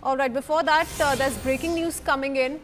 All right, before that, there's breaking news coming in.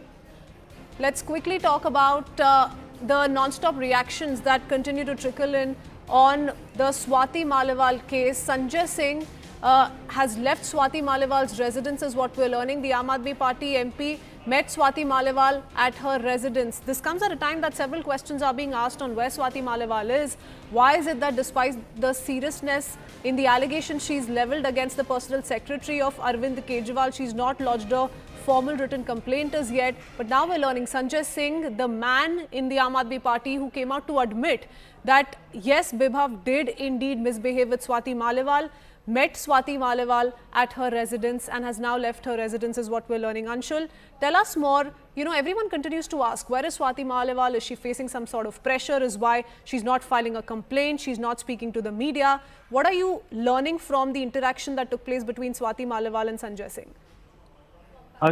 Let's quickly talk about the non-stop reactions that continue to trickle in on the Swati Maliwal case. Sanjay Singh has left Swati Maliwal's residence is what we're learning. The Aam Aadmi Party MP met Swati Maliwal at her residence. This comes at a time that several questions are being asked on where Swati Maliwal is. Why is it that despite the seriousness in the allegation she's levelled against the personal secretary of Arvind Kejriwal, she's not lodged a formal written complaint as yet. But now we're learning Sanjay Singh, the man in the Aam Aadmi Party who came out to admit that yes, Bibhav did indeed misbehave with Swati Maliwal, met Swati Maliwal at her residence and has now left her residence is what we're learning. Anshul, tell us more. You know, everyone continues to ask, where is Swati Maliwal? Is she facing some sort of pressure? Is why she's not filing a complaint? She's not speaking to the media. What are you learning from the interaction that took place between Swati Maliwal and Sanjay Singh?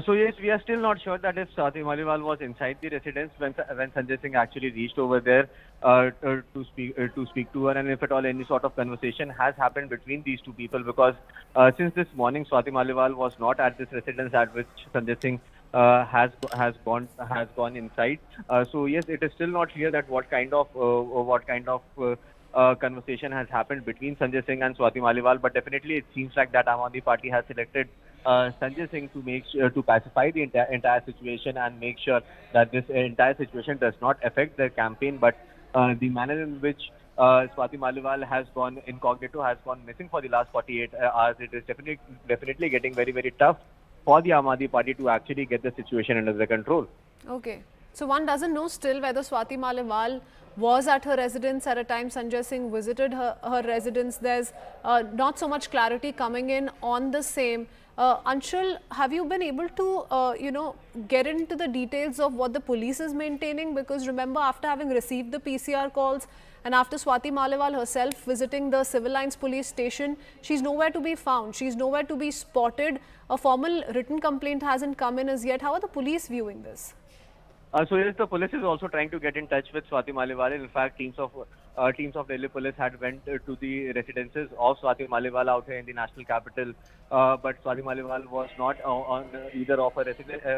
So yes, we are still not sure that if Swati Maliwal was inside the residence when Sanjay Singh actually reached over there to speak to her, and if at all any sort of conversation has happened between these two people, because since this morning Swati Maliwal was not at this residence at which Sanjay Singh has gone inside. So yes, it is still not clear that what kind of conversation has happened between Sanjay Singh and Swati Maliwal, but definitely it seems like that Aam Aadmi Party has selected Sanjay Singh to pacify the entire situation and make sure that this entire situation does not affect their campaign. But the manner in which Swati Maliwal has gone incognito, has gone missing for the last 48 hours, it is definitely getting very, very tough for the Aam Aadmi Party to actually get the situation under their control. Okay. So one doesn't know still whether Swati Maliwal was at her residence at a time Sanjay Singh visited her residence. There's not so much clarity coming in on the same. Anshul, have you been able to, get into the details of what the police is maintaining? Because remember, after having received the PCR calls and after Swati Maliwal herself visiting the Civil Lines police station, she's nowhere to be found. She's nowhere to be spotted. A formal written complaint hasn't come in as yet. How are the police viewing this? So yes, the police is also trying to get in touch with Swati Maliwal. In fact, teams of Delhi police had went to the residences of Swati Maliwal out here in the national capital, but Swati Maliwal was not on either of her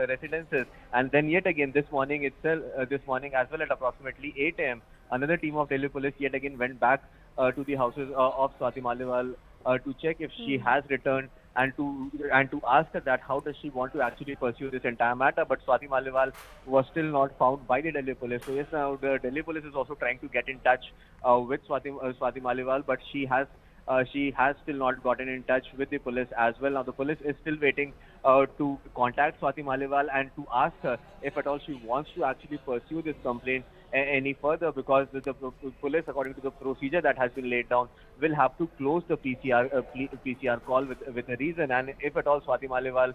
residences. And then yet again this morning as well at approximately 8 a.m., another team of Delhi police yet again went back to the houses of Swati Maliwal to check if she has returned, and to ask her that how does she want to actually pursue this entire matter. But Swati Maliwal was still not found by the Delhi police. So yes, now the Delhi police is also trying to get in touch with Swati Maliwal, but she has still not gotten in touch with the police as well. Now the police is still waiting to contact Swati Maliwal and to ask her if at all she wants to actually pursue this complaint any further, because the police, according to the procedure that has been laid down, will have to close the PCR call with a reason. And if at all Swati Maliwal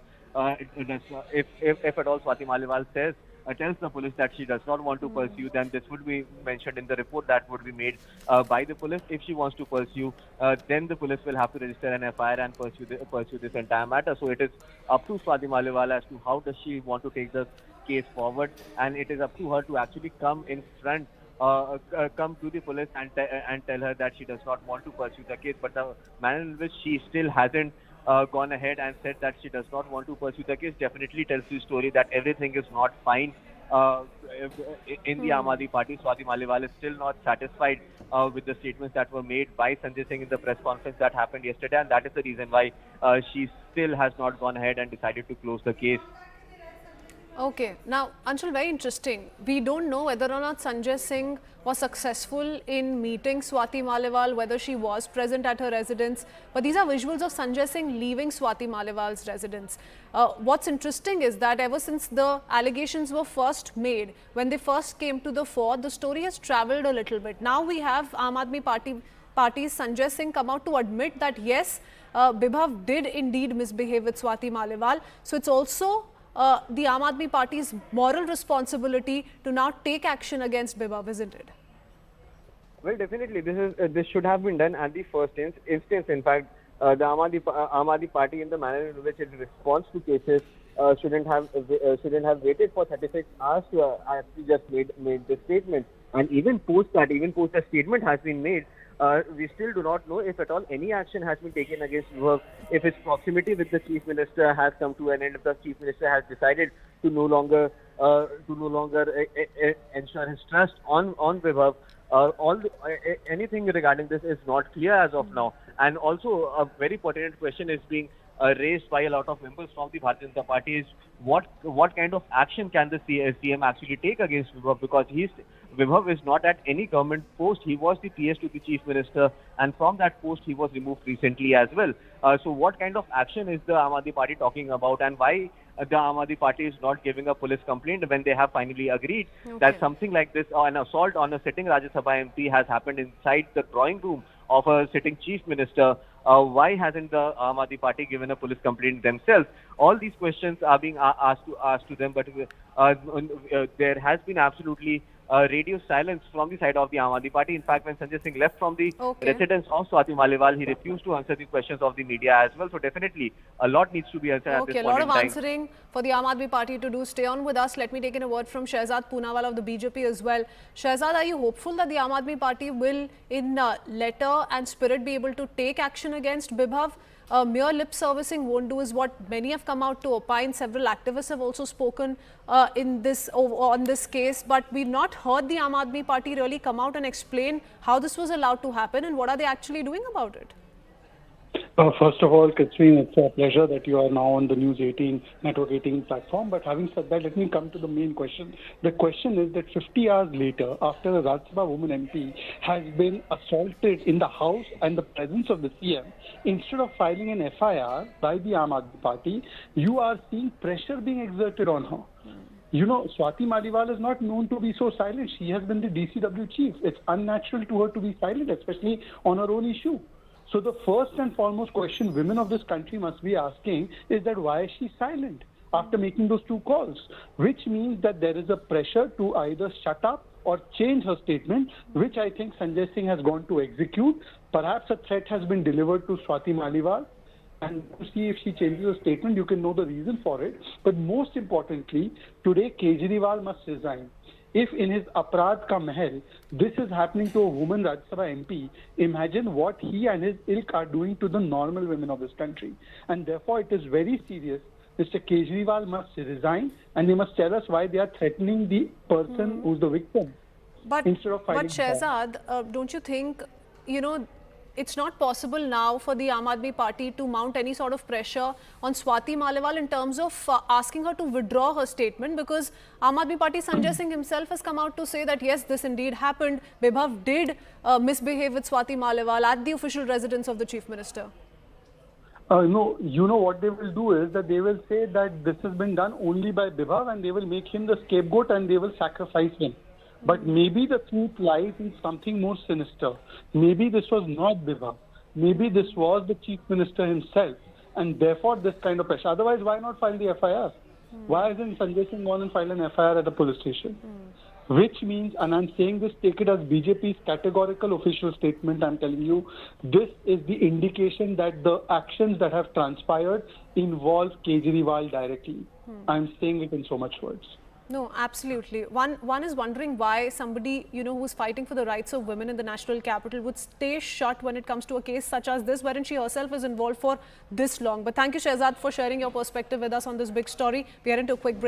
if at all Swati Maliwal tells the police that she does not want to pursue, then this would be mentioned in the report that would be made by the police. If she wants to pursue, then the police will have to register an FIR and pursue this entire matter. So it is up to Swati Maliwal as to how does she want to take the case forward, and it is up to her to actually come in front, come to the police and tell her that she does not want to pursue the case. But the manner in which she still hasn't gone ahead and said that she does not want to pursue the case definitely tells the story that everything is not fine in the Aam Aadmi Party. Swati Maliwal is still not satisfied with the statements that were made by Sanjay Singh in the press conference that happened yesterday, and that is the reason why she still has not gone ahead and decided to close the case. Okay. Now, Anshul, very interesting. We don't know whether or not Sanjay Singh was successful in meeting Swati Maliwal, whether she was present at her residence. But these are visuals of Sanjay Singh leaving Swati Maliwal's residence. What's interesting is that ever since the allegations were first made, when they first came to the fore, the story has travelled a little bit. Now we have Aam Aadmi Party's Sanjay Singh come out to admit that yes, Bibhav did indeed misbehave with Swati Maliwal. So it's also the Aam Aadmi Party's moral responsibility to now take action against Bibhav, isn't it? Well, definitely, this should have been done at the first instance. In fact, the Aam Aadmi Party, in the manner in which it responds to cases, shouldn't have waited for 36 hours to actually just made the statement. And even post the statement has been made, we still do not know if at all any action has been taken against Vibhav, if his proximity with the Chief Minister has come to an end, if the Chief Minister has decided to no longer ensure his trust on Vibhav. Anything regarding this is not clear as of now. And also a very pertinent question is being raised by a lot of members from the Bharatiya Janata Party is what kind of action can the CM actually take against Vibhav, because Vibhav is not at any government post. He was the PS to the Chief Minister, and from that post he was removed recently as well. So what kind of action is the Aam Aadmi Party talking about, and why the Aam Aadmi Party is not giving a police complaint when they have finally agreed that something like this, an assault on a sitting Rajya Sabha MP, has happened inside the drawing room of a sitting Chief Minister? Why hasn't the Aam Aadmi Party given a police complaint themselves? All these questions are being asked to them, but there has been absolutely radio silence from the side of the Aam Aadmi Party. In fact, when Sanjay Singh left from the residence of Swati Maliwal, he refused to answer the questions of the media as well. So definitely, a lot needs to be answered at this point in time. A lot of answering for the Aam Aadmi Party to do. Stay on with us. Let me take in a word from Shehzad Poonawala of the BJP as well. Shehzad, are you hopeful that the Aam Aadmi Party will, in letter and spirit, be able to take action against Vibhav? Mere lip servicing won't do is what many have come out to opine. Several activists have also spoken on this case, but we've not heard the Aam Aadmi Party really come out and explain how this was allowed to happen and what are they actually doing about it. First of all, Katrine, it's a pleasure that you are now on the News 18, Network 18 platform. But having said that, let me come to the main question. The question is that 50 hours later, after a Rajya Sabha woman MP has been assaulted in the house and the presence of the CM, instead of filing an FIR by the Aam Aadmi Party, you are seeing pressure being exerted on her. You know, Swati Maliwal is not known to be so silent. She has been the DCW chief. It's unnatural to her to be silent, especially on her own issue. So the first and foremost question women of this country must be asking is that why is she silent after making those two calls? Which means that there is a pressure to either shut up or change her statement, which I think Sanjay Singh has gone to execute. Perhaps a threat has been delivered to Swati Maliwal. And to see if she changes her statement, you can know the reason for it. But most importantly, today Kejriwal must resign. If in his Aparadh Ka Mahal, this is happening to a woman Rajya Sabha MP, imagine what he and his ilk are doing to the normal women of this country. And therefore, it is very serious. Mr. Kejriwal must resign and they must tell us why they are threatening the person who's the victim. Instead of fighting Shehzad, don't you think, it's not possible now for the Aam Aadmi Party to mount any sort of pressure on Swati Maliwal in terms of asking her to withdraw her statement, because Aam Aadmi Party Sanjay Singh himself has come out to say that yes, this indeed happened. Vibhav did misbehave with Swati Maliwal at the official residence of the Chief Minister. No, you know what they will do is that they will say that this has been done only by Vibhav and they will make him the scapegoat and they will sacrifice him. But maybe the truth lies in something more sinister. Maybe this was not Vibhav. Maybe this was the Chief Minister himself. And therefore this kind of pressure. Otherwise, why not file the FIR? Why hasn't Sanjay Singh gone and filed an FIR at a police station? Which means, and I'm saying this, take it as BJP's categorical official statement, I'm telling you, this is the indication that the actions that have transpired involve Kejriwal directly. I'm saying it in so much words. No, absolutely. One is wondering why somebody, who's fighting for the rights of women in the national capital would stay shut when it comes to a case such as this, wherein she herself is involved for this long. But thank you, Shehzad, for sharing your perspective with us on this big story. We are into a quick break.